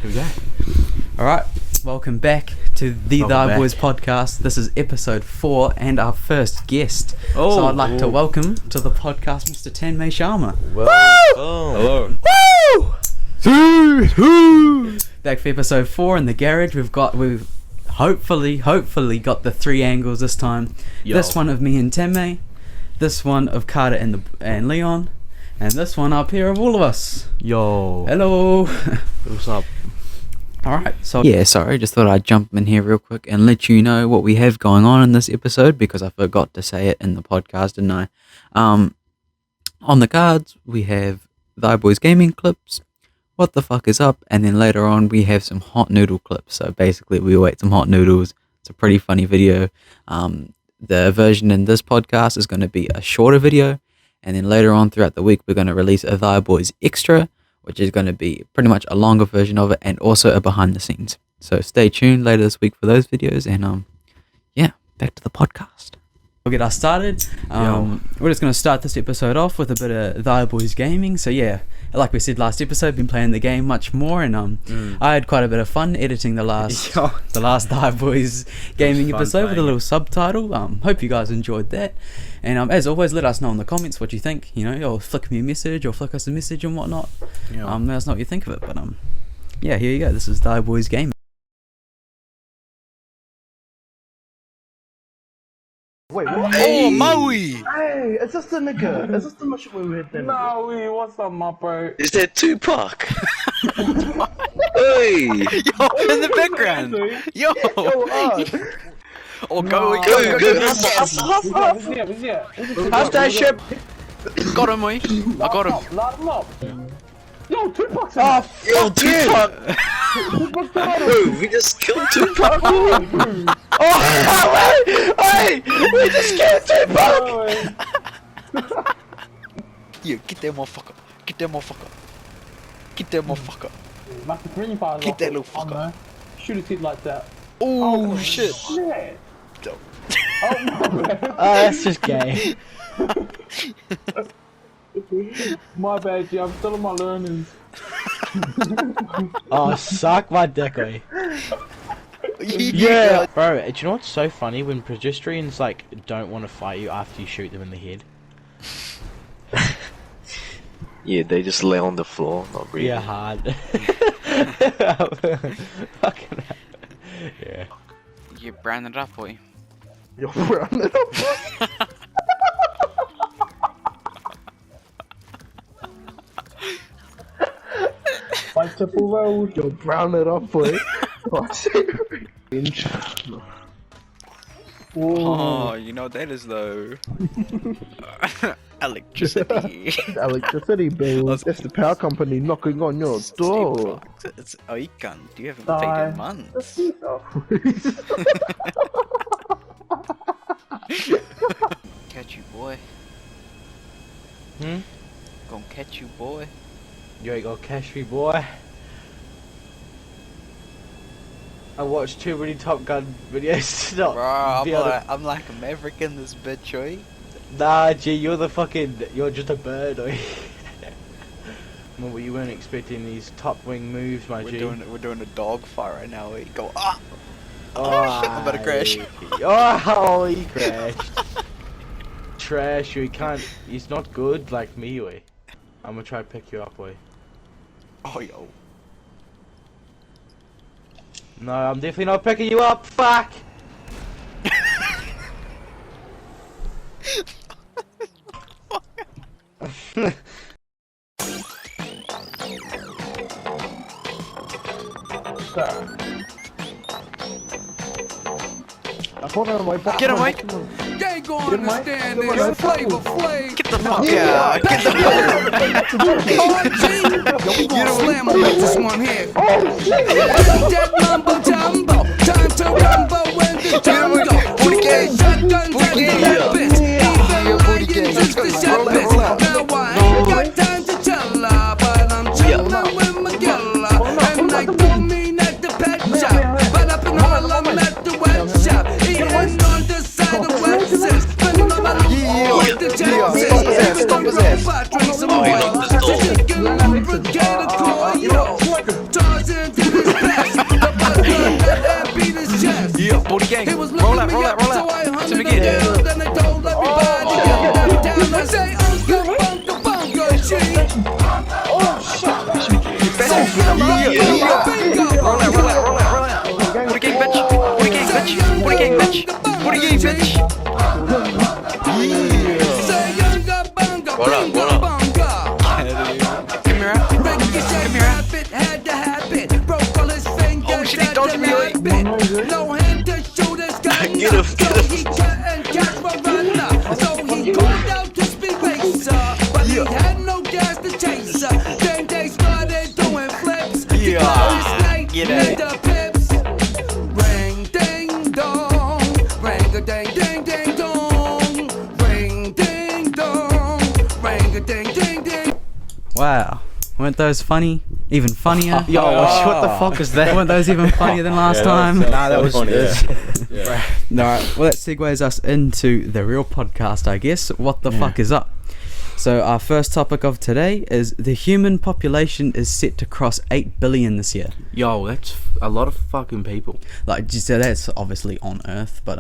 Here we go. Alright, welcome back to the Thy Boys podcast. This is episode 4 and our first guest. So I'd like to welcome to the podcast Mr. Tanmay Sharma. Hello. Woo! Back for episode 4 in the garage. We've hopefully got the 3 angles this time. Yo. This one of me and Tanmay, this one of Carter and Leon, and this one up here of all of us. Yo. Hello. What's up? Alright, so just thought I'd jump in here real quick and let you know what we have going on in this episode because I forgot to say it in the podcast, didn't I? On the cards, we have Thy Boys gaming clips, what the fuck is up, and then later on we have some hot noodle clips. So basically we will eat some hot noodles. It's a pretty funny video. The version in this podcast is going to be a shorter video, and then later on throughout the week we're going to release a Thy Boys extra, which is going to be pretty much a longer version of it and also a behind the scenes. So stay tuned later this week for those videos, and back to the podcast. We'll get us started. We're just going to start this episode off with a bit of Thy Boys gaming. So like we said last episode, been playing the game much more, and I had quite a bit of fun editing the last Thy Boys gaming episode with a little subtitle. Hope you guys enjoyed that, and as always, let us know in the comments what you think. Or flick me a message or flick us a message and whatnot. Let us know what you think of it. But here you go. This is Thy Boys gaming. Wait, what? Oh, Maui! Hey, is this the nigga? Is this the mission we were then? Maui, what's up, my bro? Is that Tupac? Hey! Yo, in the background! Yo! Oh, go! How's that ship? Got him, mate! I got him! Light him up! Yo, Tupac's in Oh, Yo, Tupac! Tupac's got him! Bro, we just killed Tupac! Hey! We just killed Tupac! Yo, get that motherfucker! Get that motherfucker! Get that motherfucker! Like the green fire. Get that little fucker! Shoot his head like that. Oh, shit! Shit! Don't. Oh, my bad. Oh, that's just gay. My bad, G. I'm still on my learnings. Oh, suck my dick, eh? Yeah! Bro, do you know what's so funny? When pedestrians, don't want to fight you after you shoot them in the head. Yeah, they just lay on the floor, not breathing. Yeah, hard. Fucking hell. Yeah. You brand it up, boy. You're running up. Fight to full road. You're brown it up, boy. Oh, you know what that is, though. Electricity. Electricity bill. That's the power company knocking on your door. It's Oikan. You haven't paid in months. Catch you, boy. Gonna catch you, boy. You ain't gonna catch me, boy. I watched too many Top Gun videos to not Bro, I'm like a maverick in this bitch, oi. Nah, G, you're just a bird, oi. Well, you weren't expecting these top wing moves, my G. We're doing a dog fight right now, oi. Go, ah! Oh, shit, I'm about to crash. Oh, he crashed. Trash, you can't, he's not good like me, oi. I'm gonna try to pick you up, oi. Oh, yo. No, I'm definitely not picking you up, fuck! Get him, Mike! You ain't gonna understand this. Flavor Flav. Get the fuck out! Get the You don't slam on this one here. That mumbo jumbo. Time to rumble when the jungle. Shotguns at the pit. Even Ryan's the shot bit. Now I ain't got time to tell her, but I'm chillin' with my gilla. And I don't mean at the pet shop, but up in Harlem at the wet shop. Eating on the side of Lexus. But nobody like the chances. Stop his ass. Drink some wine. Chicken lubricate a coil. Toss into the 40 gang. He was Roll looking out, me roll up, out, roll so out. I hunted Tim him again. down. Then I told everybody get down. I say, Unga, bunga, bunga, G. Say, Unga, bunga, Roll out, roll out, roll out, roll out. 40 gang, bitch. 40 gang, bitch. 40 gang, bitch. 40 gang, bitch. Say, Unga, bunga, bunga, bunga. Give me out. Ricky said habit had to happen. Broke all his fingers. Oh, shit, he dodged me, wait. No hand to shoot his gun. Get him, So get him. he couldn't catch my runner. So he pulled out the speed racer. But he had no gas to chase her. Then they started doing flips. Get it. The pips. Ring ding dong. Ring a ding ding ding dong. Ring ding dong. Ring a ding ding ding. Wow. Weren't those funny? Even funnier? Yo, what the fuck is that? Weren't those even funnier than last time? Nah, that was funny. yeah. Alright, well that segues us into the real podcast, I guess. What the fuck is up? So our first topic of today is the human population is set to cross 8 billion this year. Yo, that's a lot of fucking people. Like, just so that's obviously on Earth, but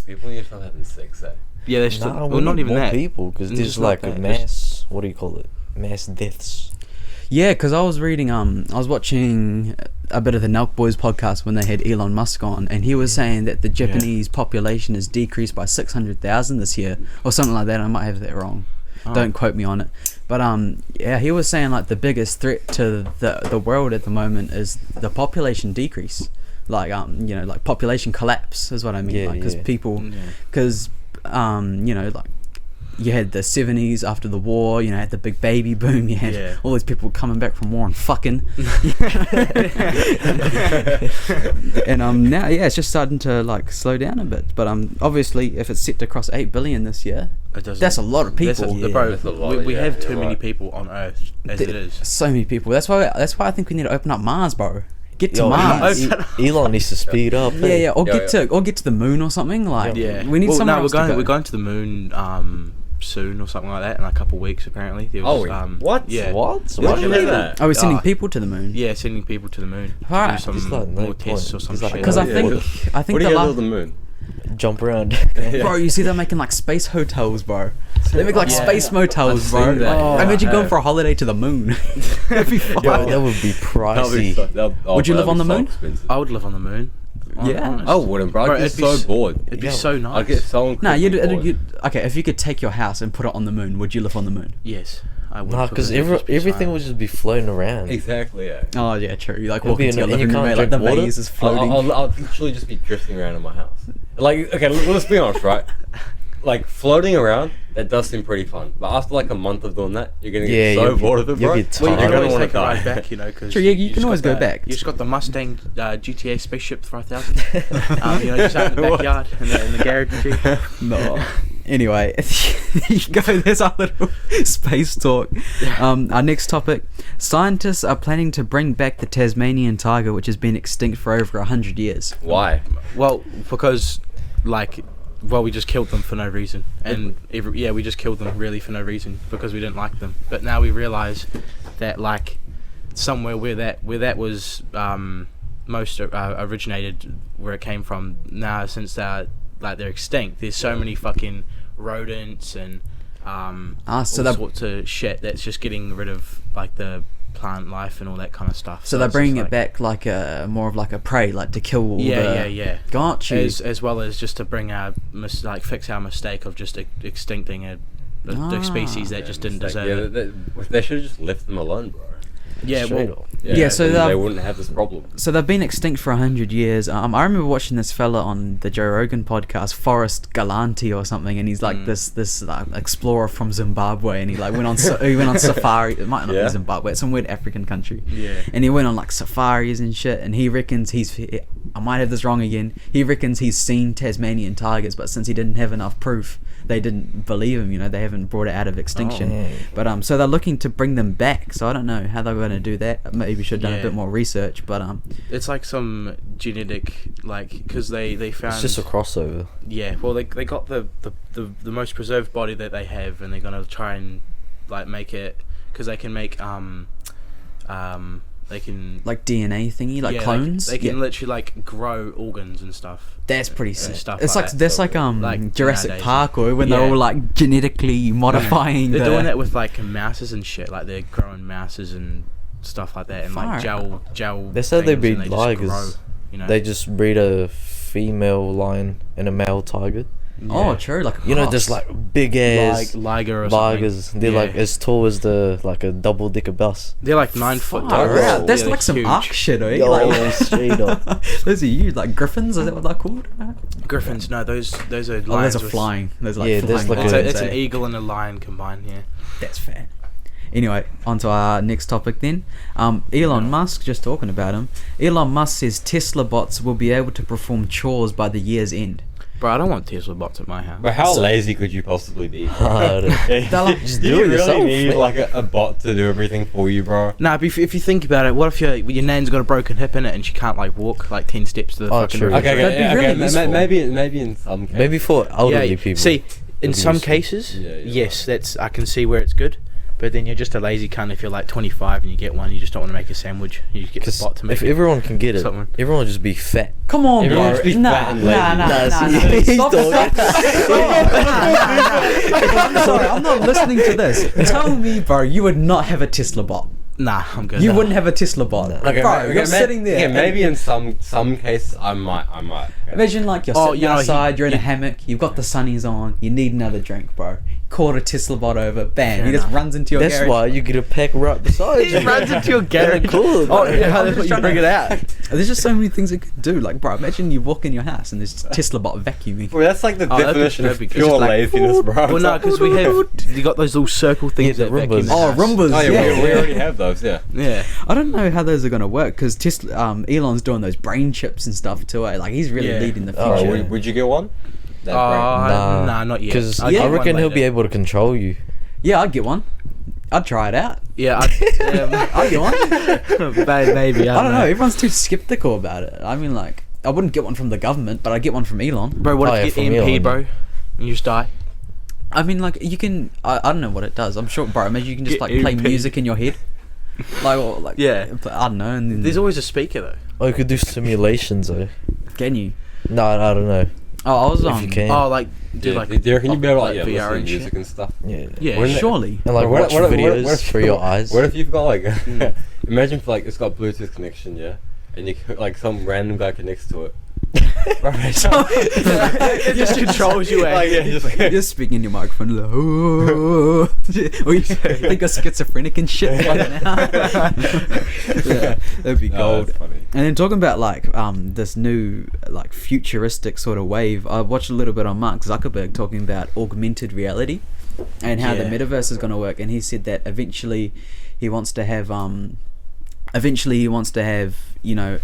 People need to start having sex, eh? Yeah, there's Nah, still, we well, not need even more that. people because It's there's just not like a that. mass. What do you call it? Mass deaths. yeah, because I was reading, I was watching a bit of the Nelk Boys podcast when they had Elon Musk on, and he was saying that the Japanese population is decreased by 600,000 this year, or something like that. I might have that wrong. Don't quote me on it. But yeah, he was saying like the biggest threat to the world at the moment is the population decrease. Like you know, like population collapse is what I mean. Yeah, like because yeah. people, because you know, like you had the 70s after the war, you know, had the big baby boom, you had all these people coming back from war and fucking. And now, yeah, it's just starting to like slow down a bit. But obviously, if it's set to cross 8 billion this year, that's a lot of people. Bro, That's a lot, we have too you're many right. people on Earth as it is. So many people. That's why I think we need to open up Mars, bro. Get to Yo, Mars. Elon needs to speed up. Yeah, yeah, or get to the moon or something. Like, Yeah, we need well, somewhere no, else to go. we're going to the moon soon or something like that in a couple of weeks apparently. There was, what? Yeah. What? Did you hear that? Are we sending Oh. people to the moon? Yeah, sending people to the moon. Alright. To do There's some like no more tests point. or some There's like shit. Because no I think What the do you do last. on the moon? Jump around. Bro, you see they're making like space hotels, bro. They make like space motels, I've bro. seen that. Like, imagine going for a holiday to the moon. That'd be fun. Yo, that would be pricey. Would you live on the moon? I would live on the moon. Yeah. Honest. I wouldn't, bro. I'd get it'd be so s- bored. It'd be Yeah. so nice. I'd get so Nah, incredibly bored. you'd okay. If you could take your house and put it on the moon, would you live on the moon? Yes, I would. Nah, because everything would just be floating around. Exactly, yeah. Oh yeah, true. You like It'll walk be into your and you living room, can't mate, like the drink water? vase is floating. I'll literally just be drifting around in my house. Like, okay, let's be honest, right? Like, floating around, that does seem pretty fun. But after like a month of doing that, you're gonna get so bored of it, bro. you'll get Well, you tired. can I always don't take a wanna ride die. back, you know, because Sure, yeah, you can always go back. You just got the Mustang GTA spaceship 5000. You know, just out in the backyard in the garage and shit. No. Anyway, there you go. There's our little space talk. Our next topic: scientists are planning to bring back the Tasmanian tiger, which has been extinct for over 100 years. Why? Well, because we just killed them for no reason, and we just killed them really for no reason because we didn't like them. But now we realise that like somewhere where that was most originated, where it came from. Now since they're extinct, there's so many fucking rodents and so all they're- sorts of shit that's just getting rid of like the plant life and all that kind of stuff. So they're it's bringing just it back like a more of like a prey, like to kill all the. yeah. Got you. As well as just to bring fix our mistake of just extincting a species that just didn't deserve it. They should have just left them alone, bro. Yeah, Straight well, up. Yeah, so then they're- they wouldn't have this problem. So they've been extinct for 100 years. I remember watching this fella on the Joe Rogan podcast, Forrest Galanti or something, and he's like this explorer from Zimbabwe, and he like went on safari. It might not be Zimbabwe, it's some weird African country. Yeah. And he went on like safaris and shit, and he reckons I might have this wrong again. He reckons he's seen Tasmanian tigers, but since he didn't have enough proof, they didn't believe him. You know, they haven't brought it out of extinction. Oh. But so they're looking to bring them back. So I don't know how they're going to do that. Maybe should have done a bit more research. But it's like some genetic, because they found. It's just a crossover. Yeah, well, they got the most preserved body that they have, and they're gonna try and like make it, because they can make They can like DNA thingy, like yeah, clones. They can literally like grow organs and stuff. That's pretty and sick. stuff It's like like that. that's like Like Jurassic nowadays. Park, or when they're Yeah. all like genetically modifying. They're the, doing that with like mouses and shit. Like they're growing mouses and stuff like that, and Far like gel. They said they things, breed and just tigers. grow, you know. They just breed a female lion and a male tiger. Oh, true. Like a You know, cross. just like big ass liger or something. tigers. They're Yeah. like as tall as like a double decker bus. They're like 9 foot Far tall. out. That's Yeah, like some they're ark huge. shit, eh? Yo, Like, straight up. those are huge, like griffins. Is that what they're called? Griffins. No, those are Oh, those lions. are with- flying. There's like Yeah, flying there's like lions, It's an eh? eagle and a lion combined. Yeah. That's fair. Anyway, on to our next topic then. Elon Musk, just talking about him. Elon Musk says Tesla bots will be able to perform chores by the year's end. Bro, I don't want Tesla bots at my house. But how lazy could you possibly be? Hard. They're like, Just Do do you it really yourself. need like a bot to do everything for you, bro? Nah, but if you think about it, what if your nan's got a broken hip in it and she can't like walk like 10 steps to the Oh, fucking true. refrigerator? That'd be really useful. maybe in some cases. Maybe for elderly people. See, in It'd be some useful. cases, Yeah, yeah. yes, that's I can see where it's good. But then you're just a lazy cunt if you're like 25 and you get one. You just don't want to make a sandwich. You just get the Because bot to make if it. everyone can get it, Something. everyone will just be fat. come on, Everyone bro. should be Nah, fat and nah, lazy. nah, Nah, nah, see, nah. he's Stop, talking. I'm sorry, I'm not listening to this. Tell me, bro, you would not have a Tesla bot. Nah, I'm good. You Nah. wouldn't have a Tesla bot. Okay, Bro, you're sitting there. Okay, and- maybe in some cases I might. Okay. Imagine like you're Oh, sitting you know, outside, you're in a you- hammock, you've got the sunnies on, you need another drink, bro. Call a Tesla bot over, bam, Fair he just enough. runs into your That's garage. why you get a pack right beside you. He runs into your garage. Cool. Oh, man. yeah, I'm that's just what you trying bring to- it out. There's just so many things it could do. Like, bro, imagine you walk in your house and there's Tesla bot vacuuming. Well, that's like the Oh, that'd be- definition that'd be of good. pure Just like, laziness, bro. Well, It's no, like- because we have you got those little circle things Yeah, that the vacuum Roombas. the Oh, house. Roombas, Oh yeah, yeah. we already have those. Yeah. Yeah. I don't know how those are gonna work because Tesla, Elon's doing those brain chips and stuff too. Like, he's really Yeah. leading the future. Oh, Would you get one? That Nah, not yet. Because I'd get I one reckon he'll be later. able to control you. Yeah, I'd get one. I'd try it out. Yeah, I'd get one. maybe. I don't know. Everyone's too skeptical about it. I mean, like, I wouldn't get one from the government, but I'd get one from Elon. Bro, what Oh, yeah, if you from get EMP, Elon, bro? And you just die? I mean, like, you can. I don't know what it does. I'm sure, bro. Imagine you can just Get like play EMP. music in your head, like, or, like Yeah. I don't know. And then There's always a speaker though. Or you could do simulations, though. can you? No, I don't know. Oh, I was If you can. Oh, like do Yeah, like do you reckon you'd be able to like, VR listen to and music shit? and stuff? Yeah. Yeah, Wouldn't it- Surely. And like What- watch what- videos what if for you- your eyes. What if you've got like, imagine if like it's got Bluetooth connection, yeah, and you like some random guy connects to it. it just controls you. Like, yeah, just like, You're speaking in your microphone, like, oh, or you think you're schizophrenic and shit. Like yeah, that'd be Oh, gold. that's funny. And then talking about like this new like futuristic sort of wave, I watched a little bit on Mark Zuckerberg talking about augmented reality and how the Yeah. metaverse is going to work, and he said that eventually he wants to have you know,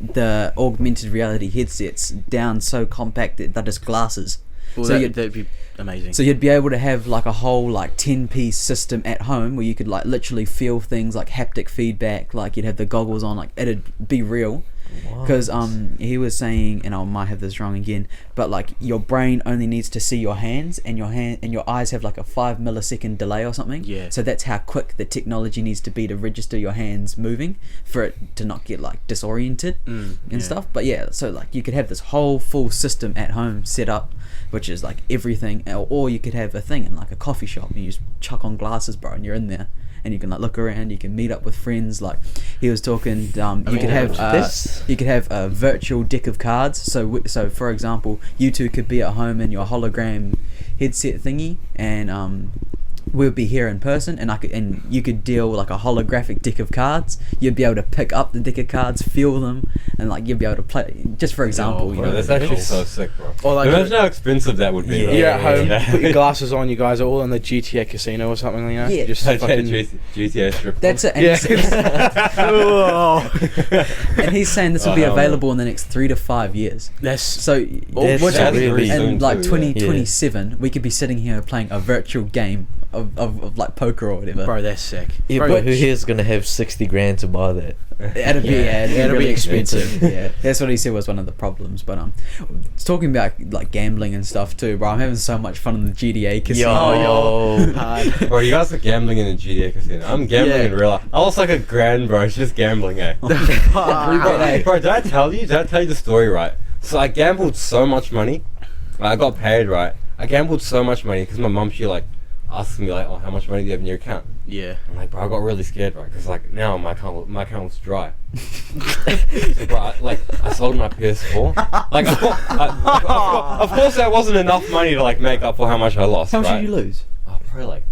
the augmented reality headsets down so compact that they're just glasses. Well, So that'd be amazing. So you'd be able to have like a whole like 10-piece system at home where you could like literally feel things like haptic feedback, like you'd have the goggles on, like it'd be real. Because he was saying, and I might have this wrong again, but like your brain only needs to see your hands, and your eyes have like a 5 millisecond delay or something. Yeah. So that's how quick the technology needs to be to register your hands moving for it to not get like disoriented and stuff. But yeah, so like you could have this whole full system at home set up, which is like everything, or you could have a thing in like a coffee shop and you just chuck on glasses, bro, and you're in there. And you can like look around, you can meet up with friends. Like he was talking, you could have a virtual deck of cards. So for example, you two could be at home in your hologram headset thingy, and we'll be here in person, and you could deal like a holographic deck of cards. You'd be able to pick up the deck of cards, feel them, and like you'd be able to play. Just for example, you Bro, know. that's actually so sick, bro. Or like Imagine how expensive that would be. Yeah. though. you're at home, put your glasses on. You guys are all in the GTA casino or something, you know. Yeah. Just fucking. GTA strip. That's it. And, and he's saying this will be available in the next 3 to 5 years. That's So, That's which really in soon like too, 2027, we could be sitting here playing a virtual game of like poker or whatever. Bro, that's sick. Yeah, Bro, but who here is gonna have 60 grand to buy that? It'd be it'll really be expensive. Yeah, that's what he said was one of the problems. But talking about like gambling and stuff too, bro. I'm having so much fun in the GTA casino. Yo. Bro, you guys are gambling in the GTA casino. I'm gambling in real life. I lost like $1,000, bro. It's just gambling, eh? Bro, did I tell you the story right? So I gambled so much money. I got paid, right? I gambled so much money because my mum, she like asked me like, oh, how much money do you have in your account? Yeah. I'm like, bro, I got really scared, right? Because like now my account was dry. So, bro, I sold my PS4. Like, of course, that wasn't enough money to like make up for how much I lost. How much right? did you lose? Oh, probably like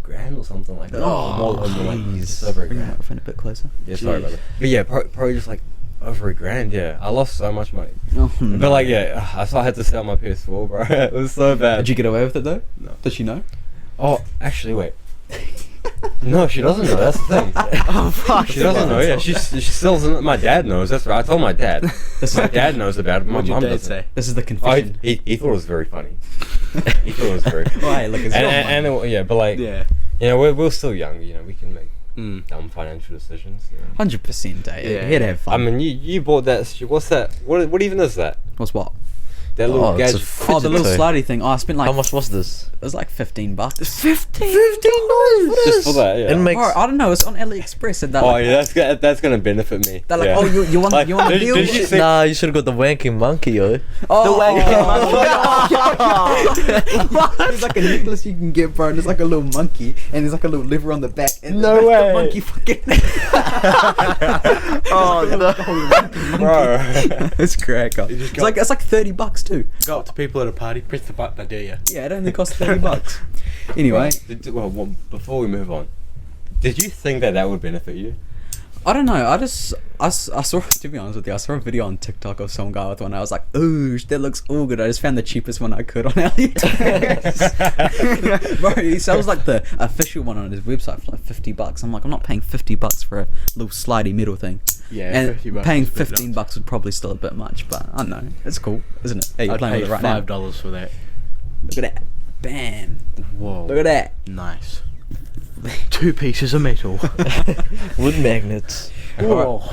$1,000 or something like that. More than like jeez. just over Bring the $1,000. microphone a bit closer. Yeah, sorry about that. But yeah, probably just like over $1,000. Yeah, I lost so much money. Oh, But like, yeah, I had to sell my PS4, bro. It was so bad. Did you get away with it though? No. Does she know? Oh, actually, wait. No, she doesn't know. That's the thing. Oh fuck. She doesn't know. Yeah, she still doesn't. My dad knows. That's right. I told my dad. My dad knows about it. My What'd your mum dad doesn't. say? This is the Oh, confession. he thought it was very funny. He thought it was very. Oh, hey, look, it's your money. and yeah, but like, Yeah. you know, we're still young. You know, we can make Mm. dumb financial decisions. You know? 100%, Tate. Yeah. Here to have fun. I mean, you bought that. What's that? What even is that? What's what? That little Oh, it's a gadget. Oh, the little toy. slidey thing. Oh, I spent like How much was this? it was like $15. Just for that. Yeah. It makes. Bro, I don't know. It's on AliExpress. And they're Oh like, yeah, that's gonna benefit me. they're like, yeah. oh, you want Like, a did- deal? did you see- Nah, you should have got the wanking monkey, yo. Oh, What? There's like a necklace you can get, bro. And there's like a little monkey, and there's like a little liver on the back. And No that's way. The monkey fucking. Oh no. Bro. It's crack up. You just It's like $30 too. Go up to people at a party, press the button, I dare you. Yeah, it only costs $30. Anyway, Well, before we move on, did you think that would benefit you? I don't know. I saw, to be honest with you, I saw a video on TikTok of some guy with one. I was like, ooh, that looks all good. I just found the cheapest one I could on AliExpress. Bro, he sells like the official one on his website for like $50. I'm like, I'm not paying $50 for a little slidey metal thing. Yeah, And $50 paying is pretty $15 would probably still a bit much, but I don't know. It's cool, isn't it? Hey, you're I'd playing pay with it right now. $5 for that. Look at that. Bam. Whoa. Look at that. Nice. 2 pieces of metal. Wood magnets. Whoa.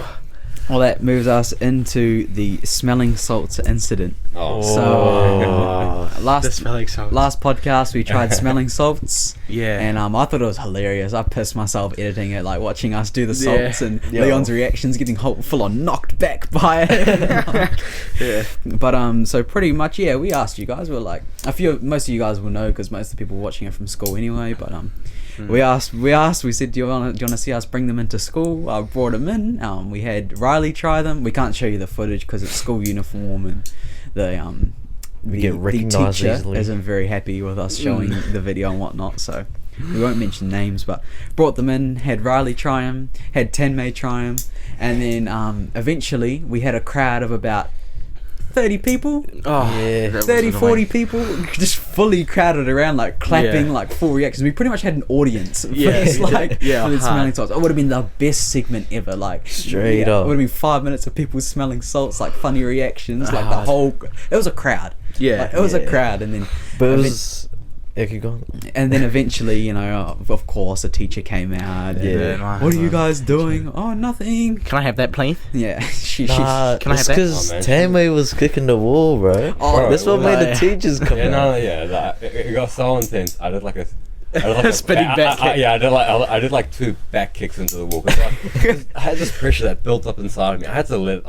Well, that moves us into the smelling salts incident. Oh. So, The last smelling salts. last podcast we tried smelling salts. Yeah. And I thought it was hilarious. I pissed myself editing it, like watching us do the Yeah. salts and Yeah. Leon's reactions getting full on knocked back by it. Yeah. But so pretty much, yeah, we asked you guys. We're like, most of you guys will know because most of the people were watching it from school anyway. But we asked. We said, do you want to see us bring them into school? I brought them in. We had Riley try them. We can't show you the footage because it's school uniform and the get recognised teacher easily. isn't very happy with us showing the video and whatnot. So we won't mention names, but brought them in. Had Riley try them. Had Tenmei try them, and then eventually we had a crowd of about 30 people. Oh, Yeah. that was 30, annoying. 40 people just fully crowded around, like clapping, Yeah. like full reactions. We pretty much had an audience for Yeah, this, we did. like, Yeah, for this hard. smelling salts. It would have been the best segment ever, like Straight up. It would have been 5 minutes of people smelling salts, like funny reactions, like the Hard. whole. It was a crowd. Yeah. Like, it was a Yeah. crowd, and then But it event- was. Yeah, keep going. and then eventually, you know, of course, a teacher came out. And, Yeah. nice. What are you guys doing? Oh, nothing. Can I have that, please? Yeah, she. Nah, Can I it's have that? because Oh, man. Tammy was kicking the wall, bro. Oh, That's what well, made the yeah. teachers come Yeah, out. no, yeah, it got so intense. I did like a Spinning back kick. Yeah, I did like 2 back kicks into the wall. 'Cause I had this pressure that built up inside of me. I had to let it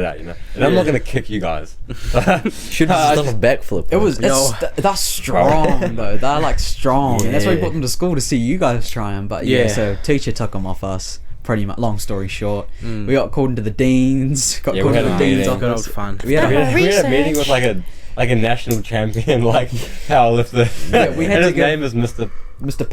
out, you know. And I'm not gonna kick you guys. Should have just done a backflip. It was. No. That's strong though. They're like strong, and that's why we Yeah. brought them to school to see you guys try them. But yeah, Yeah. so teacher took them off us. Pretty much. Long story short, we got called into the deans. Got Yeah, called we into had the a dean's meeting. Good office. old fun. We had we a had a meeting with like a national champion, like powerlifter. Yeah, we had and to his go- name is Mr. Mr.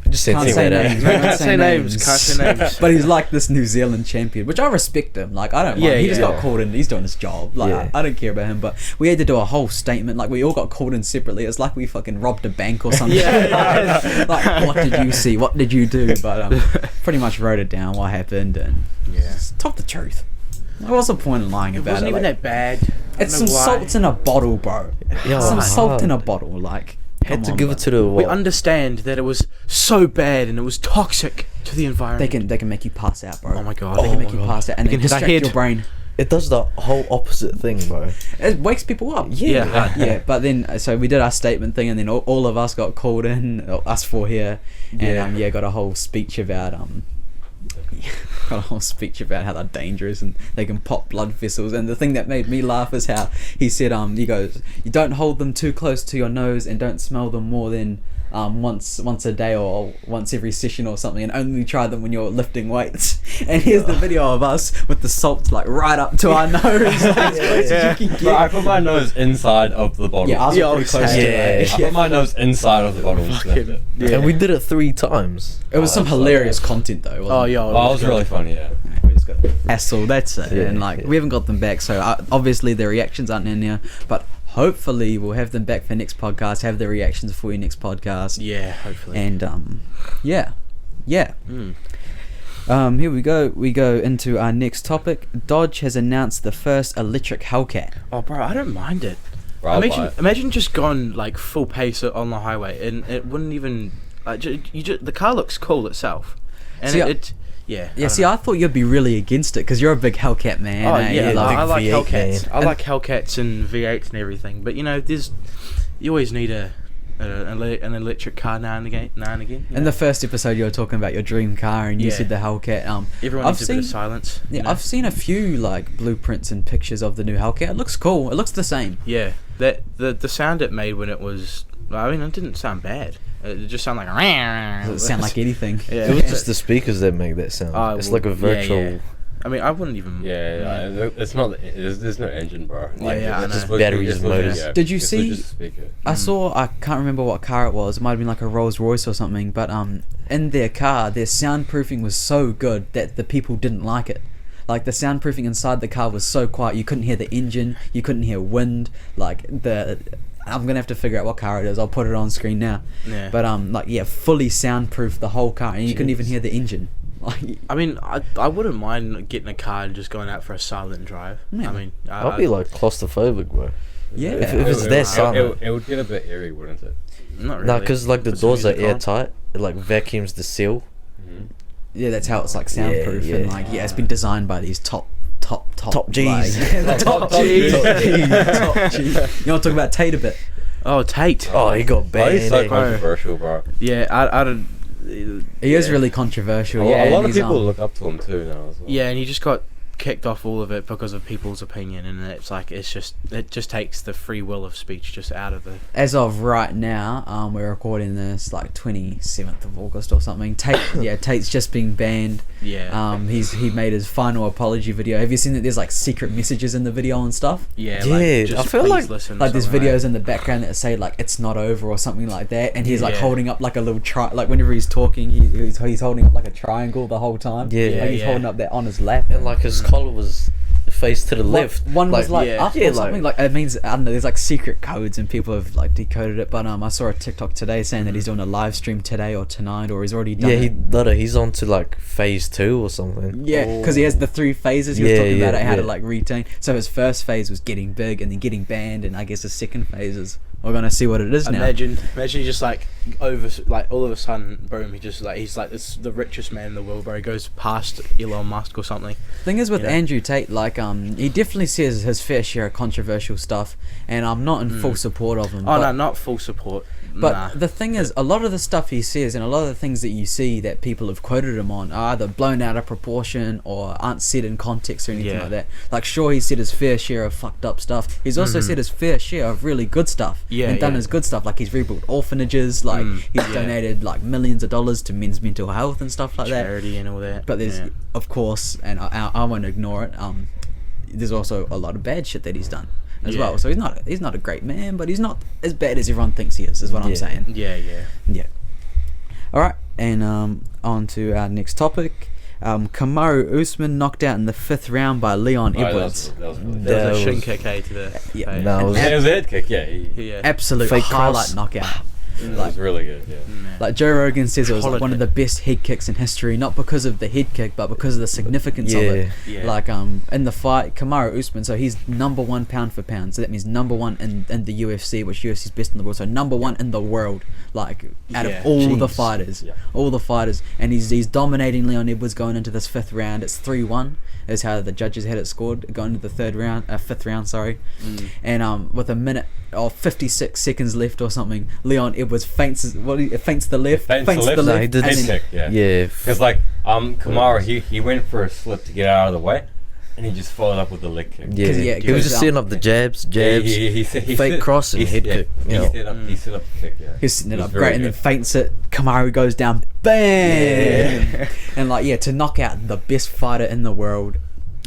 just Can't censor say that names. out. We Can't say names. Can't say names. But he's like this New Zealand champion, which I respect him. Like I don't mind. Yeah, He just yeah. got called in. He's doing his job. Like Yeah. I don't care about him. But we had to do a whole statement. Like we all got called in separately. It's like we fucking robbed a bank or something. Yeah. like what did you see? What did you do? But pretty much wrote it down what happened and just told the truth. What's the point in lying It about wasn't it? even Like, that bad. I it's don't some know why. salts in a bottle, bro. Yeah, Some salt in a hard. bottle. Like Had to on, give it to the We what? understand that it was so bad and it was toxic to the environment. They can make you pass out, bro. Oh my god. They can make you pass out and They then can hit our distract head. your brain. It does the whole opposite thing, bro. It wakes people up. Yeah. Yeah, but then so we did our statement thing, and then all of us got called in, us four here, and got a whole speech about how they're dangerous and they can pop blood vessels. And the thing that made me laugh is how he said, he goes, you don't hold them too close to your nose and don't smell them more than once a day or once every session or something, and only try them when you're lifting weights. And here's the video of us with the salt like right up to our nose, as close as you can Bro, I get. put my nose inside of the bottle. Yeah, I was pretty close to it. I put my nose inside of the bottle and sniffed it. Yeah. And we did it 3 times. It was some that's hilarious content though. Wasn't Oh, it? yeah. Oh, that was really funny, yeah. We just got hassle. That's it. Yeah, And like we haven't got them back, so obviously the reactions aren't in here. But hopefully we'll have them back for next podcast. Have the reactions for your next podcast. Yeah, hopefully. And yeah. Mm. Here we go. We go into our next topic. Dodge has announced the first electric Hellcat. Oh, bro, I don't mind it. Bro, I'll buy it. Imagine just going like full pace on the highway, and it wouldn't even like the car looks cool itself, and See, yeah. I thought you'd be really against it because you're a big Hellcat man. Oh eh? yeah, You I like V8 Hellcats. man. I like Hellcats and V8s and everything. But you know, you always need an electric car now and again. You In know? the first episode, you were talking about your dream car, and you Yeah. said the Hellcat. Everyone I've needs a bit of seen- silence. Yeah, you know? I've seen a few like blueprints and pictures of the new Hellcat. It looks cool. It looks the same. Yeah, that the sound it made when it was. I mean, it didn't sound bad. It just sounded like. Does it sound like anything? Yeah. It was just the speakers that make that sound. Oh, it's well, like a virtual. yeah. I mean, I wouldn't even. Yeah, it's not. There's no engine, bro. Like, Yeah, I it's know. supposed Batteries, to be, motors. yeah, Did you it's see- just a speaker. I saw. I can't remember what car it was. It might have been like a Rolls Royce or something. But in their car, their soundproofing was so good that the people didn't like it. Like the soundproofing inside the car was so quiet, you couldn't hear the engine, you couldn't hear wind. Like I'm gonna have to figure out what car it is. I'll put it on screen now. Yeah. But fully soundproof the whole car, and you couldn't even Jeez. hear the engine. Like, I mean, I wouldn't mind getting a car and just going out for a silent drive. Yeah. I mean, I'll be like claustrophobic, bro. yeah. If it's that silent. It would get a bit eerie, wouldn't it? not really. Nah, because like the Put some doors are music on. airtight. It like vacuums the seal. Yeah, that's how it's like soundproof Yeah, and yeah. like it's been designed by these top Gs. like, top Top Gs. Gs. Top Gs. You want to talk about Tate a bit? Oh, Tate. Oh, he got Bro, he's banned. so eh? controversial, bro. Yeah, I don't. He is really controversial. A Yeah, lot and of he's, people look up to him too now as well. Yeah, and he just got kicked off all of it because of people's opinion, and it just takes the free will of speech just out of the. as of right now, we're recording this like 27th of August or something. Tate's just been banned. Yeah. He made his final apology video. Have you seen that? There's like secret messages in the video and stuff. Yeah. Yeah, Like, just I feel please like- listen, Like there's something videos in the background that say like it's not over or something like that, and he's like Yeah. holding up like a little like whenever he's talking, he's holding up like a triangle the whole time. Yeah. like he's Yeah. holding up that on his lap. And like his collar was face to the left. One was like yeah. up Yeah, or something. Like it means I don't know. There's like secret codes and people have like decoded it. But I saw a TikTok today saying that he's doing a live stream today or tonight, or he's already done. Yeah, he's on to like phase 2 or something. Yeah, because he has the 3 phases. He was Yeah, talking about yeah, it, how to yeah. like retain. So his first phase was getting big and then getting banned, and I guess his second phase is we're gonna see what it is now. Imagine he just like all of a sudden, boom, he's like this the richest man in the world, bro. He goes past Elon Musk or something. Thing is with Yeah. Andrew Tate, like he definitely says his fair share of controversial stuff, and I'm not in full support of him. Oh but, no, not full support. But Nah. the thing is, a lot of the stuff he says and a lot of the things that you see that people have quoted him on are either blown out of proportion or aren't said in context or anything Yeah. like that. Like, sure, he said his fair share of fucked up stuff. He's also said his fair share of really good stuff. Yeah, and done yeah. his good stuff. Like, he's rebuilt orphanages. Like, he's yeah. donated like millions of dollars to men's mental health and stuff like that. Charity and all that. But there's, yeah. of course, and I won't ignore it. There's also a lot of bad shit that he's done as Yeah. well. So he's not a great man, but he's not as bad as everyone thinks he is what I'm Yeah. saying. Yeah. Yeah. All right, and on to our next topic. Kamaru Usman knocked out in the 5th round by Leon Oh, Edwards. that was really There was a That shin was- kick to the Yeah. face. No, it was- it was a head kick, yeah. Yeah. Absolute Fake highlight cross. knockout. It was really good. Yeah. Like Joe Rogan says, it was like one of Holiday. the best head kicks in history, not because of the head kick, but because of the significance of it. Yeah. Like in the fight, Kamaru Usman, so he's number 1 pound for pound, so that means number 1 in the UFC, which UFC's best in the world, so number 1 in the world, like out of all the fighters, and he's dominating Leon Edwards going into this 5th round. It's 3-1 is how the judges had it scored going into the 5th round, and with a minute or 56 seconds left or something, Leon Edwards feints the left, feints the left, No, he did and then- kick, yeah. Because like Kamaru, he went for a slip to get out of the way, and he just followed up with the leg kick. He was just setting up the jabs, He fake cross and head kick. He set up the kick. Yeah. He's setting it was up very great, and then good. feints it. Kamaru goes down, bam, and like to knock out the best fighter in the world.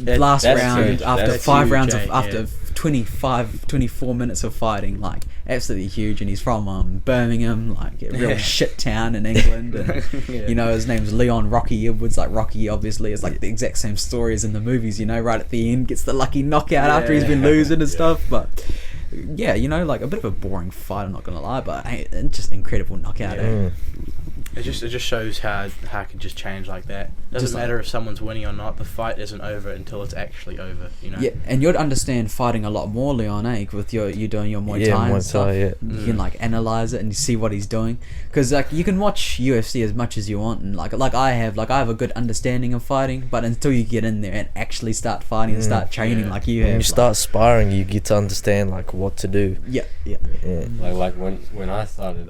Last that's round huge. after That's 5 huge, rounds eh? of after 24 minutes of fighting, like absolutely huge. And he's from Birmingham, like a real shit town in England. And, you know, his name's Leon Rocky Edwards. Like Rocky, obviously, is like the exact same story as in the movies. You know, right at the end, gets the lucky knockout after he's been losing and stuff. But yeah, you know, like a bit of a boring fight. I'm not gonna lie, but hey, just incredible knockout. It just shows how it can just change like that. Doesn't Just matter if someone's winning or not. The fight isn't over until it's actually over. You know. Yeah, and you'd understand fighting a lot more, Leon, with you doing your Muay Yeah, Thai Muay and stuff. Thai, yeah. You can like analyze it and you see what he's doing, because like you can watch UFC as much as you want, and like I have a good understanding of fighting, but until you get in there and actually start fighting and start training like you have, When you start sparring, you get to understand like what to do. yeah. Like when I started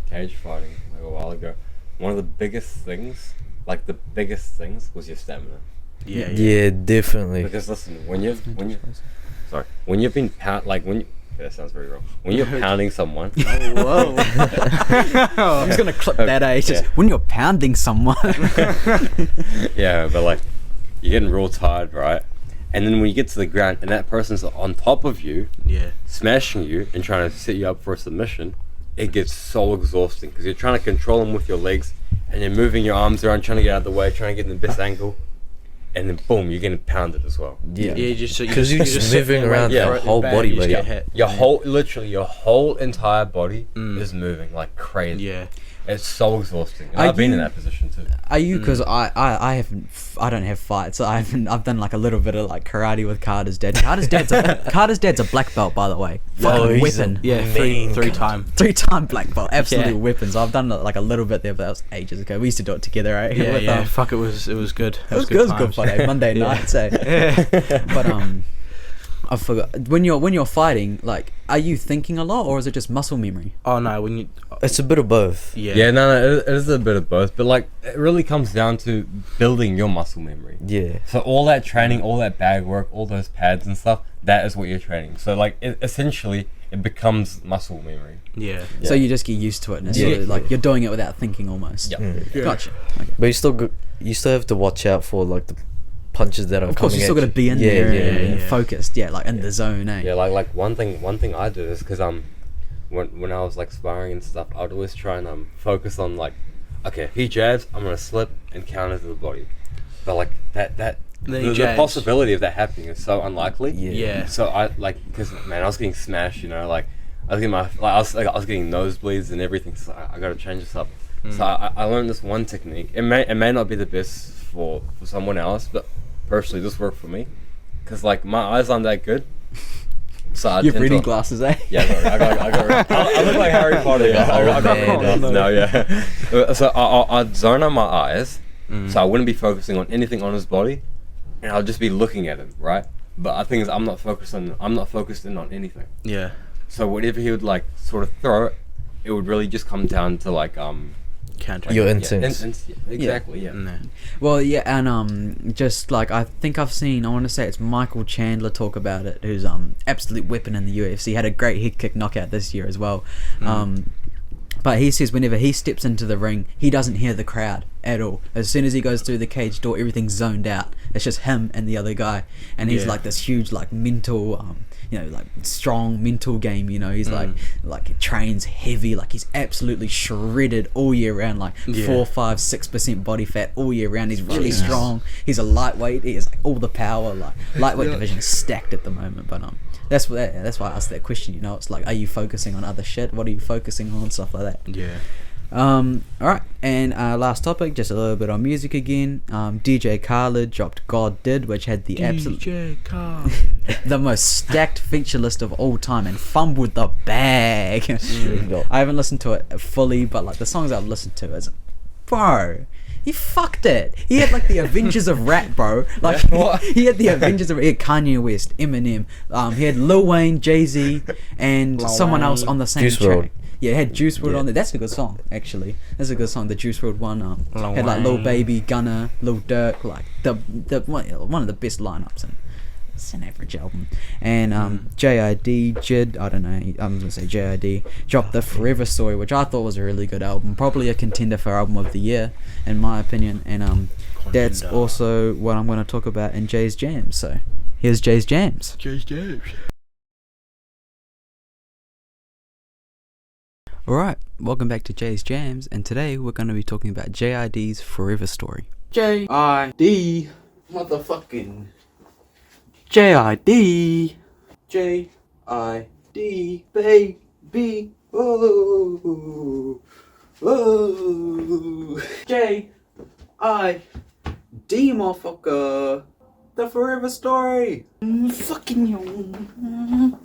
cage fighting like a while ago, one of the biggest things was your stamina. Yeah, definitely. Because listen, when you've been that sounds very wrong. When you're pounding someone, Whoa! I'm just gonna clip that. Just when you're pounding someone. yeah, but like you're getting real tired, right? And then when you get to the ground and that person's on top of you, smashing you and trying to set you up for a submission, it gets so exhausting because you're trying to control them with your legs and you're moving your arms around, trying to get out of the way, trying to get in the best angle, and then boom, you're getting pounded as well. Because you're just moving around your whole body weight. Your whole entire body is moving like crazy. Yeah. It's so exhausting. And Are I've been in you- that position too. Are you? Because I don't have fights. I've done like a little bit of like karate with Carter's dad. Carter's dad's a black belt, by the way. Fucking he's weapon. Three time. 3-time black belt. Absolute weapons. I've done like a little bit there, but that was ages ago. We used to do it together, right? With, Fuck, it was good. It was good. It was good fun. Monday nights, eh? But I forgot. When you're fighting, like, are you thinking a lot, or is it just muscle memory? Oh no, when you. It's a bit of both. Yeah, no, it is a bit of both, but like it really comes down to building your muscle memory. Yeah. So all that training, all that bag work, all those pads and stuff, that is what you're training. So like essentially it becomes muscle memory. Yeah. So you just get used to it, and it's sort of like you're doing it without thinking almost. Yeah. Gotcha. Okay. But you still have to watch out for like the punches that are Of course, coming you still at got to be in Yeah, there yeah, and yeah. focused. Yeah, like in the zone, eh? Yeah, like one thing I do is because when I was like sparring and stuff, I'd always try and focus on like, okay, if he jabs, I'm gonna slip and counter to the body. But like the possibility of that happening is so unlikely. Yeah. So I because man, I was getting smashed. You know, like I was getting I was getting nosebleeds and everything. So I got to change this up. So I learned this one technique. It may not be the best for someone else, but personally, this worked for me. Cause like my eyes aren't that good. So I You've tend reading to- glasses, eh? Yeah, I got I look like Harry Potter. I got no, yeah. So I'd zone on my eyes, so I wouldn't be focusing on anything on his body, and I'll just be looking at him, right? But I think I'm not focused in on anything. Yeah. So whatever he would like sort of throw, it would really just come down to like Counter. Your yeah, instincts. exactly, yeah. No. Well, yeah, and just like I think I've seen, I want to say it's Michael Chandler talk about it, who's absolute weapon in the UFC. Had a great head kick knockout this year as well. But he says whenever he steps into the ring, he doesn't hear the crowd at all. As soon as he goes through the cage door, everything's zoned out. It's just him and the other guy, and he's like this huge like mental. like strong mental game. He's like trains heavy, like he's absolutely shredded all year round, like 4, 5, 6% body fat all year round. He's really strong. He's a lightweight. He has like all the power. Like lightweight division is stacked at the moment, but that's why I asked that question. It's like, are you focusing on other shit? What are you focusing on? Stuff like that. Yeah. Alright, and last topic, just a little bit on music again. DJ Khaled dropped God Did, which had the the most stacked feature list of all time, and fumbled the bag. I haven't listened to it fully, but like the songs I've listened to is, bro, he fucked it. He had like the Avengers of rap, bro. Like he had the Avengers of Kanye West, Eminem. He had Lil Wayne, Jay-Z, and someone else on the same Juice track. WRLD. Yeah, it had Juice WRLD on there. That's a good song, actually. That's a good song. The Juice WRLD one had like Lil Baby, Gunna, Lil Durk, like the one of the best lineups. And it's an average album. And JID, Jid, I don't know. I'm gonna say JID dropped the Forever Story, which I thought was a really good album. Probably a contender for album of the year, in my opinion. And that's also what I'm gonna talk about in Jay's Jams. So here's Jay's Jams. Alright, welcome back to Jay's Jams, and today we're going to be talking about JID's Forever Story. JID, motherfucking JID, JID, baby, oh, JID, motherfucker, the Forever Story, fucking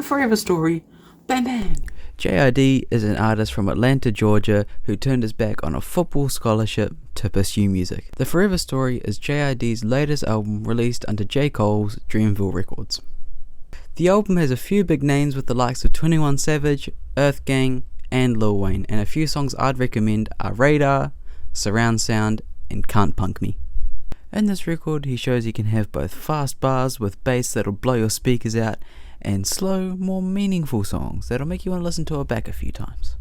Forever Story, bam bam. JID is an artist from Atlanta, Georgia, who turned his back on a football scholarship to pursue music. The Forever Story is JID's latest album, released under J. Cole's Dreamville Records. The album has a few big names with the likes of 21 Savage, Earth Gang, and Lil Wayne, and a few songs I'd recommend are Radar, Surround Sound, and Can't Punk Me. In this record, he shows he can have both fast bars with bass that'll blow your speakers out, and slow, more meaningful songs that'll make you want to listen to it back a few times.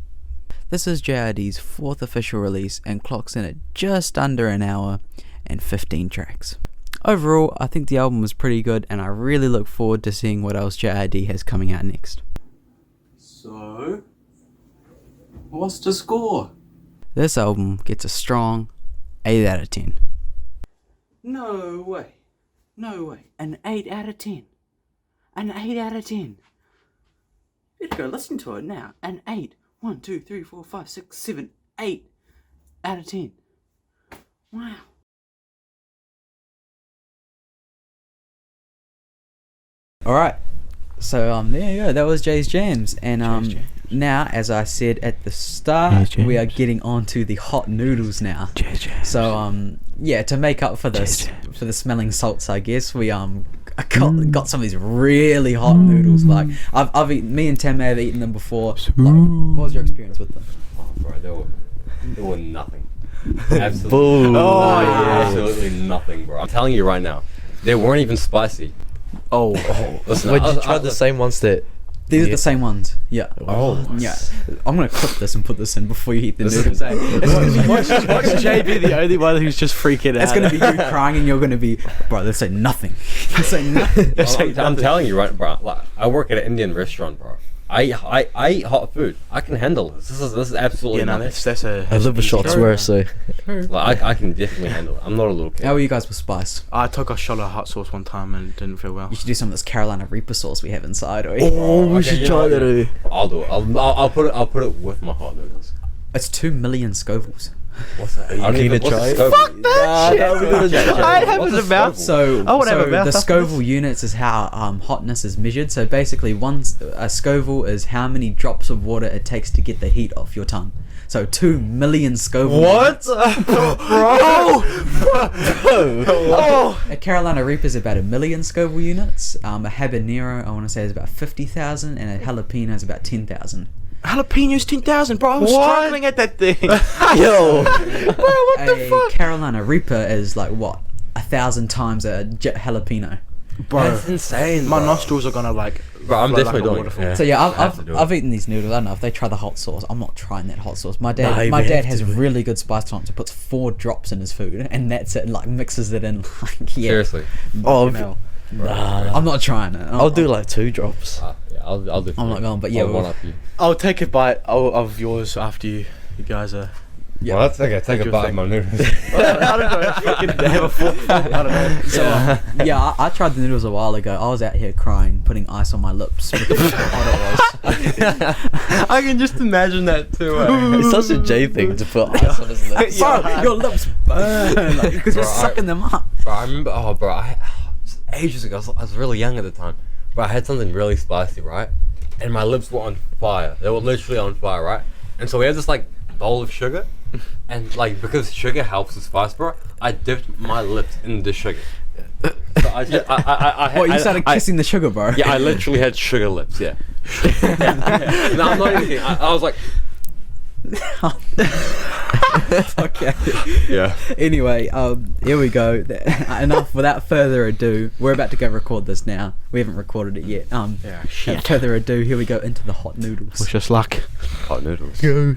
This is JID's 4th official release and clocks in at just under an hour and 15 tracks. Overall, I think the album was pretty good, and I really look forward to seeing what else JID has coming out next. So, what's the score? This album gets a strong 8 out of 10. No way. An 8 out of 10. An 8 out of 10. Let's go listen to it now. An 8. 1, 2, 3, 4, 5, 6, 7, 8 out of 10. Wow. Alright. So there you go. That was Jay's Jams. And now, as I said at the start, we are getting on to the hot noodles now. So yeah, to make up for this, for the smelling salts, I guess we I got some of these really hot noodles. Like I've eaten, me and Tam have eaten them before. Like, what was your experience with them? Oh, bro, they were nothing. Absolutely. Absolutely nothing, bro. I'm telling you right now, they weren't even spicy. Listen, did you try the same ones that? These are the same ones. Yeah. Yeah. I'm gonna clip this and put this in before you eat the noodles. Watch Jay be the only one who's just freaking out. It's gonna be you crying, and you're gonna be, bro. They say nothing. They say nothing. I'm telling you, right, bro. Like, I work at an Indian restaurant, bro. I eat hot food. I can handle this. This is absolutely nothing. I live a shot where so. Like, I can definitely handle it. I'm not a little kid. How are you guys with spice? I took a shot of hot sauce one time and it didn't feel well. You should do some of this Carolina Reaper sauce we have inside. We should try that. I'll do it. I'll put it with my hot noodles. It's 2 million Scovilles. What's that? Are you keen to try it? Fuck that shit! I'd have it in the mouth. So the Scoville units is how hotness is measured. So basically, a Scoville is how many drops of water it takes to get the heat off your tongue. So 2 million Scoville. What? A Carolina Reaper is about 1 million Scoville units. A habanero, I want to say, is about 50,000, and a jalapeno is about 10,000. Jalapenos 10,000, bro. I was struggling at that thing. Yo, bro, what the fuck? A Carolina Reaper is like what, 1,000 times a jalapeno. Bro, that's insane. My nostrils are gonna like. Bro, I'm definitely doing it. Yeah. So yeah, I've eaten these noodles. I don't know if they try the hot sauce. I'm not trying that hot sauce. My dad has really good spice tolerance. He puts 4 drops in his food, and that's it. And like mixes it in. Like, yeah. Seriously. Nah, I'm not trying it. I'll do like 2 drops. Yeah, I'll do. I'm not going, but yeah, I'll we'll- one up you. I'll take a bite of yours after you guys are. Yeah. Well, that's okay. Take Your a bite thing. of my noodles. I don't know. Fucking have a fork. I don't know. So yeah, I tried the noodles a while ago. I was out here crying, putting ice on my lips because of how hot it was. I can just imagine that too. It's such a J thing to put ice on his lips. Bro, your lips burn because you're Bro, sucking them up. Bro, I remember. Oh, bro, ages ago. I was really young at the time. But I had something really spicy, right? And my lips were on fire. They were literally on fire, right? And so we had this like bowl of sugar, and like because sugar helps with spice, bro, I dipped my lips in the sugar. So What, you started kissing the sugar, bro? Yeah, I literally had sugar lips. Yeah. No, I'm not even kidding. I was like, Okay. yeah. Anyway, here we go. Enough. Without further ado, we're about to go record this now. We haven't recorded it yet. Yeah, Without further ado, here we go into the hot noodles. Wish us luck. Hot noodles. Go.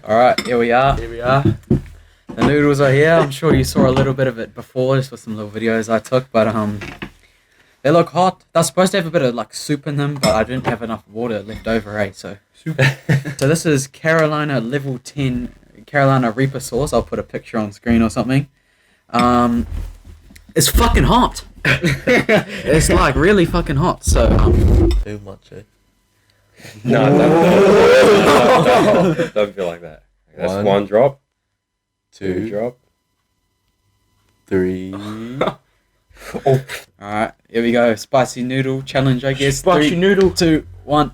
Alright, here we are. Here we are. The noodles are here. I'm sure you saw a little bit of it before, just with some little videos I took, but they look hot. They're supposed to have a bit of like soup in them, but I didn't have enough water left over, so so this is Carolina level 10 Carolina Reaper sauce. I'll put a picture on screen or something. It's fucking hot. It's like really fucking hot. So Too much, eh? No, don't feel like that. That's one drop. 2 drop. 3. alright, here we go. Spicy noodle challenge, I guess. Spicy 3, noodle. 2, 1.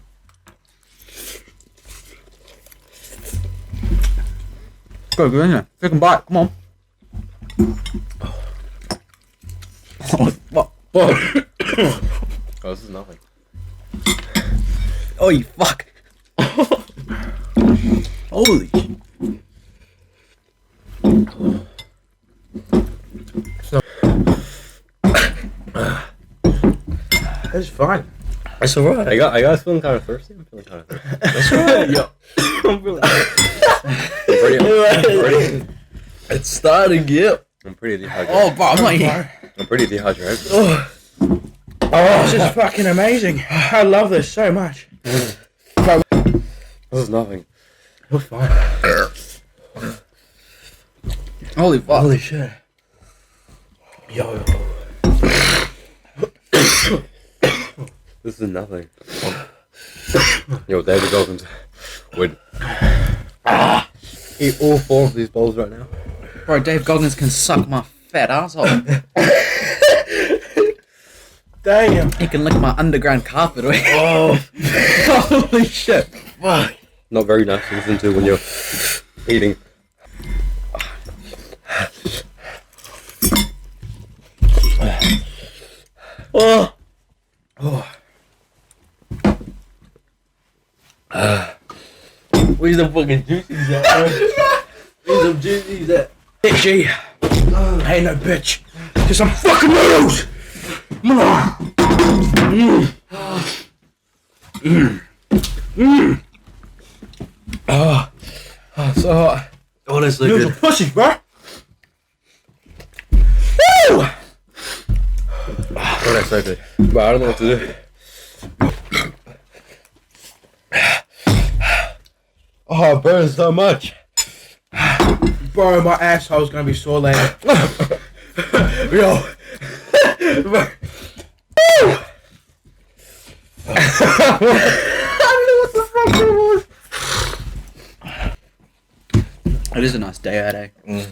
Go in there. Take a bite. Come on. What? Oh, this is nothing. Oh, you fuck. Holy. It's fine. It's alright. I guys feeling kind of thirsty. I'm feeling kind of thirsty. That's alright. I'm pretty. It's starting, yep. I'm pretty dehydrated. Oh, bro, I'm not here. I'm pretty dehydrated. Oh, this is fucking amazing. I love this so much. This is nothing. We're fine. Holy fuck. Holy shit. Yo. This is nothing. Yo, David Goggins would eat all 4 of these bowls right now. Bro, Dave Goggins can suck my fat asshole. Damn. He can lick my underground carpet away. Oh. Holy shit. Fuck. Not very nice to listen to when you're eating. Oh. Oh. Where's the fucking juices at? Where's the juices at? Bitchy. Hey, no bitch. Just some fucking noodles. Oh, so hot. Oh, that's so Noodles good. are pussies, bro. Woo! Oh, that's so good. But I don't know what to do. Oh, it burns so much. Bro, my asshole's gonna be sore later. Yo. It is a nice day out, eh?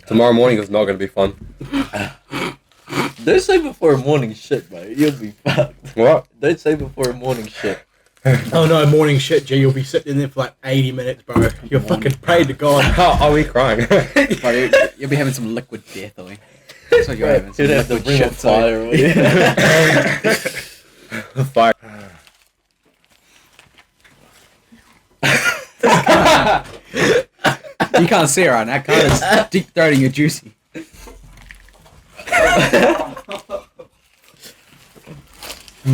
Tomorrow morning is not going to be fun. Don't say before morning shit, mate. You'll be fucked. What? Don't say before morning shit. Oh no, morning shit, G. You'll be sitting in there for like 80 minutes, bro. You're fucking prayed to God. How are we crying? Bro, you'll be having some liquid death, though. That's what you're having. Some You'd have to liquid bring a shit, fire. Fire. You can't see it right now, can't it? It's deep throating your juicy.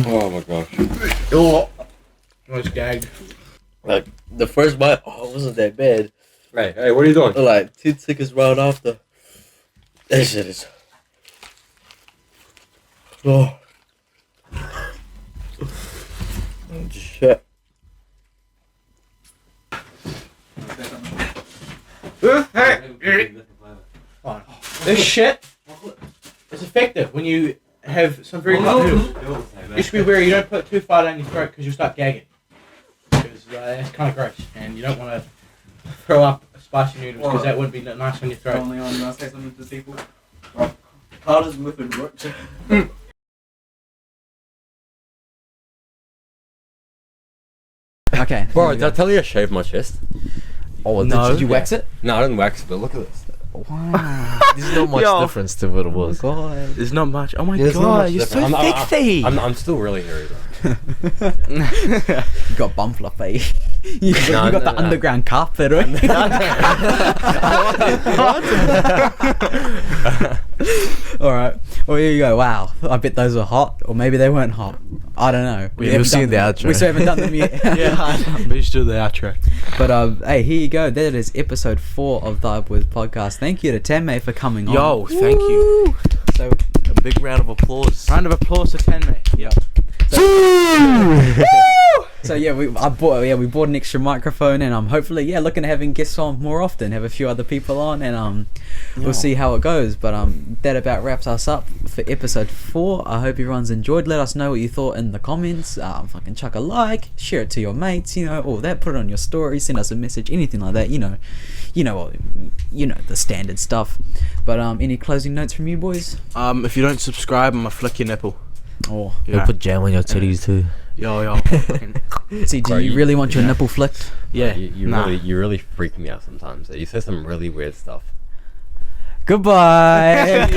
Oh my gosh. Oh, I was gagged. Like the first bite, it wasn't that bad. Hey, what are you doing? But, like 10 seconds right after, that shit is. Oh. Shit. This shit is effective when you have some very hot noodles. You should be wary you don't put it too far down your throat because you'll start gagging. Because that's kind of gross, and you don't want to throw up spicy noodles because that wouldn't be nice on your throat. Only on say something to people. Carter's method works. Okay. Bro, did I tell you I shaved my chest? Oh, No. did you wax it? No, I didn't wax it, but look at this. Wow. There's not much difference to what it was. God. There's not much. Oh my There's not god, much you're so difference. thick. I'm still really hairy though. You got bum fluffy. you got No, the no. underground carpet, right? Alright. Well, here you go. Wow. I bet those were hot. Or maybe they weren't hot. I don't know. We'll haven't see done the them- outro. We still haven't done them yet. Yeah, be sure the outro. But hey, here you go. That is episode 4 of the Up With podcast. Thank you to Tamme for coming on. Yo, thank you. So A big round of applause. Round of applause to Tanmay. Yep. So yeah, we bought an extra microphone, and hopefully looking at having guests on more often, have a few other people on, and we'll see how it goes. But that about wraps us up for episode 4. I hope everyone's enjoyed. Let us know what you thought in the comments. Fucking chuck a like, share it to your mates, all that. Put it on your story, send us a message, anything like that. The standard stuff. But any closing notes from you boys? If you don't subscribe, I'm gonna flick your nipple. Or You'll put jam on your titties too. Yo. see, do Bro, you you- really want your nipple flicked? Yeah. You really freak me out sometimes. You say some really weird stuff. Goodbye.